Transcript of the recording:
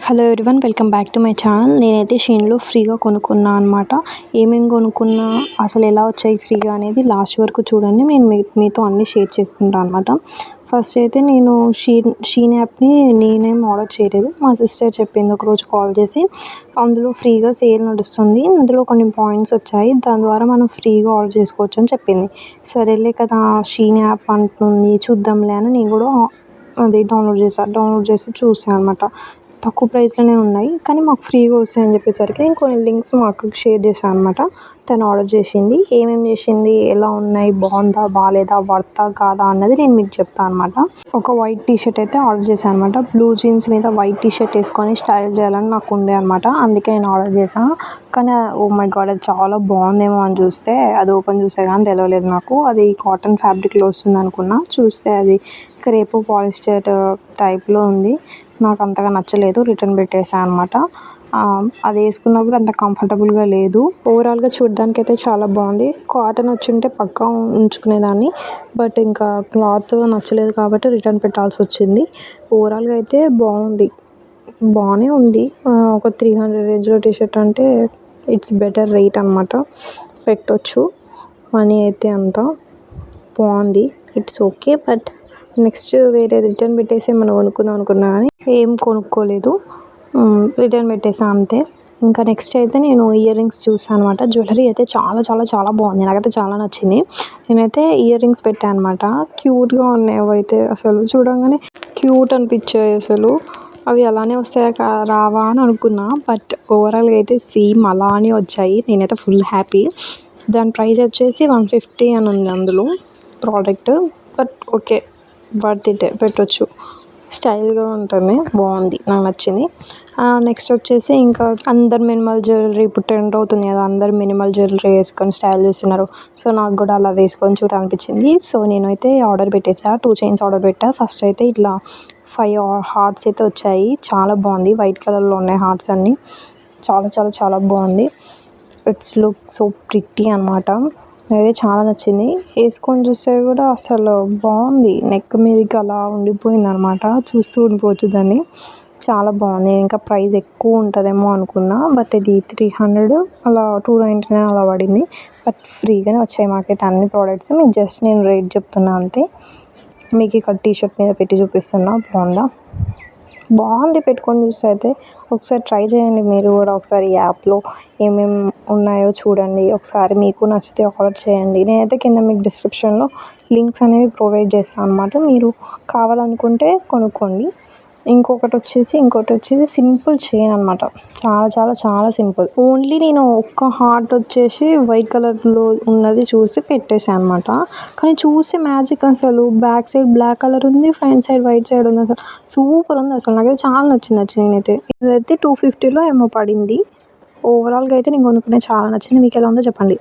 Hello everyone, welcome back to my channel. నేనైతే షీన్లో ఫ్రీగా కొనుక్కున్నా అనమాట. ఏమేమి కొనుక్కున్నా, అసలు ఎలా వచ్చాయి ఫ్రీగా అనేది లాస్ట్ వరకు చూడండి. నేను మీతో అన్నీ షేర్ చేసుకుంటాను అనమాట. ఫస్ట్ అయితే నేను షీన్ యాప్ని నేనేం ఆర్డర్ చేయలేదు. మా సిస్టర్ చెప్పింది ఒకరోజు కాల్ చేసి, అందులో ఫ్రీగా సేల్ నడుస్తుంది, అందులో కొన్ని పాయింట్స్ వచ్చాయి, దాని ద్వారా మనం ఫ్రీగా ఆర్డర్ చేసుకోవచ్చు అని చెప్పింది. సరేలే కదా, షీన్ యాప్ అంటుంది, చూద్దాంలే అని నేను కూడా అది డౌన్లోడ్ చేసి చూసాను అనమాట. తక్కువ ప్రైస్లోనే ఉన్నాయి, కానీ మాకు ఫ్రీగా వస్తాయని చెప్పేసరికి నేను కొన్ని లింక్స్ మా అక్కకి షేర్ చేశాను అనమాట. తను ఆర్డర్ చేసింది. ఏమేమి చేసింది, ఎలా ఉన్నాయి, బాగుందా బాగాలేదా, వర్తా కాదా అన్నది నేను మీకు చెప్తాను అనమాట. ఒక వైట్ టీషర్ట్ అయితే ఆర్డర్ చేశాను అనమాట. బ్లూ జీన్స్ మీద వైట్ టీషర్ట్ వేసుకొని స్టైల్ చేయాలని నాకు ఉండే అనమాట. అందుకే నేను ఆర్డర్ చేశాను. కానీ ఓ మై గాడ్, అది చాలా బాగుందేమో అని చూస్తే, అది ఓపెన్ చూస్తే కానీ తెలియలేదు నాకు. అది కాటన్ ఫ్యాబ్రిక్లో వస్తుంది అనుకున్నా. చూస్తే అది క్రేప్ పాలిస్టర్ టైప్లో ఉంది. నాకు అంతగా నచ్చలేదు, రిటర్న్ పెట్టేసాను అనమాట. అది వేసుకున్నప్పుడు అంత కంఫర్టబుల్గా లేదు. ఓవరాల్గా చూడడానికి అయితే చాలా బాగుంది. కాటన్ వచ్చి ఉంటే పక్కా ఉంచుకునేదాన్ని, బట్ ఇంకా క్లాత్ నచ్చలేదు కాబట్టి రిటర్న్ పెట్టాల్సి వచ్చింది. ఓవరాల్గా అయితే బాగానే ఉంది. ఒక 300 రేంజ్లో టీషర్ట్ అంటే ఇట్స్ బెటర్ రేట్ అనమాట. పెట్టొచ్చు. మనీ అయితే అంతా బాగుంది, ఇట్స్ ఓకే. బట్ నెక్స్ట్ వేరే రిటర్న్ పెట్టేసి మనం కొనుక్కుందాం అనుకున్నా కానీ ఏం కొనుక్కోలేదు, రిటర్న్ పెట్టేసాను అంతే. ఇంకా నెక్స్ట్ అయితే నేను ఇయర్ రింగ్స్ చూసాను అనమాట. జ్యువెలరీ అయితే చాలా చాలా చాలా బాగుంది, నాకైతే చాలా నచ్చింది. నేనైతే ఇయర్ రింగ్స్ పెట్టాను అనమాట. క్యూట్గా ఉన్నాయి అవి అయితే, అసలు చూడంగానే క్యూట్ అనిపించాయి అసలు. అవి అలానే వస్తాయా రావా అని అనుకున్నా, బట్ ఓవరాల్గా అయితే సేమ్ అలానే వచ్చాయి. నేనైతే ఫుల్ హ్యాపీ. దాని ప్రైస్ వచ్చేసి 150 అని ఉంది అందులో product. But okay, worth it, పెట్టొచ్చు. స్టైల్గా ఉంటుంది, బాగుంది, నాకు నచ్చింది. నెక్స్ట్ వచ్చేసి ఇంకా అందరు మినిమల్ జ్యువెలరీ ఇప్పుడు ట్రెండ్ అవుతుంది కదా, అందరు మినిమల్ జ్యువెలరీ వేసుకొని స్టైల్ చేస్తున్నారు. సో నాకు కూడా అలా వేసుకొని చూడాలనిపించింది. సో నేనైతే ఆర్డర్ పెట్టేసా. 2 చైన్స్ ఆర్డర్ పెట్టా. ఫస్ట్ అయితే ఇట్లా 5 హార్ట్స్ అయితే వచ్చాయి. చాలా బాగుంది, వైట్ కలర్లో ఉన్నాయి హార్ట్స్ అన్నీ. చాలా చాలా చాలా బాగుంది. ఇట్స్ లుక్ సో ప్రిట్టి అనమాట. నాకైతే చాలా నచ్చింది. వేసుకొని చూస్తే కూడా అసలు బాగుంది, నెక్ మీదకి అలా ఉండిపోయింది అనమాట. చూస్తూ ఉండిపోవచ్చు దాన్ని. చాలా బాగుంది. ఇంకా ప్రైస్ ఎక్కువ ఉంటుందేమో అనుకున్నా, బట్ ఇది 300 అలా 299 అలా పడింది. బట్ ఫ్రీగానే వచ్చాయి మాకైతే అన్ని ప్రోడక్ట్స్. మీకు జస్ట్ నేను రేట్ చెప్తున్నా అంతే. మీకు ఇక్కడ టీషర్ట్ మీద పెట్టి చూపిస్తున్నా, బాగుంది. పెట్టుకొని చూస్తే అయితే ఒకసారి ట్రై చేయండి మీరు కూడా. ఒకసారి యాప్లో ఏమేమి ఉన్నాయో చూడండి. ఒకసారి మీకు నచ్చితే ఆర్డర్ చేయండి. నేనైతే కింద మీకు డిస్క్రిప్షన్లో లింక్స్ అనేవి ప్రొవైడ్ చేస్తాను అనమాట. మీరు కావాలనుకుంటే కొనుక్కోండి. ఇంకొకటి వచ్చేసి సింపుల్ చైన్ అనమాట. చాలా చాలా చాలా సింపుల్. ఓన్లీ నేను ఒక్క హార్ట్ వచ్చేసి వైట్ కలర్లో ఉన్నది చూసి పెట్టేసాను అనమాట. కానీ చూస్తే మ్యాజిక్ అసలు. బ్యాక్ సైడ్ బ్లాక్ కలర్ ఉంది, ఫ్రంట్ సైడ్ వైట్ సైడ్ ఉంది. అసలు సూపర్ ఉంది. అసలు నాకైతే చాలా నచ్చింది ఆ చైన్ అయితే. ఇదైతే 250లో ఏమో పడింది. ఓవరాల్గా అయితే నేను కొనుక్కునే చాలా నచ్చింది. మీకు ఎలా ఉందో చెప్పండి.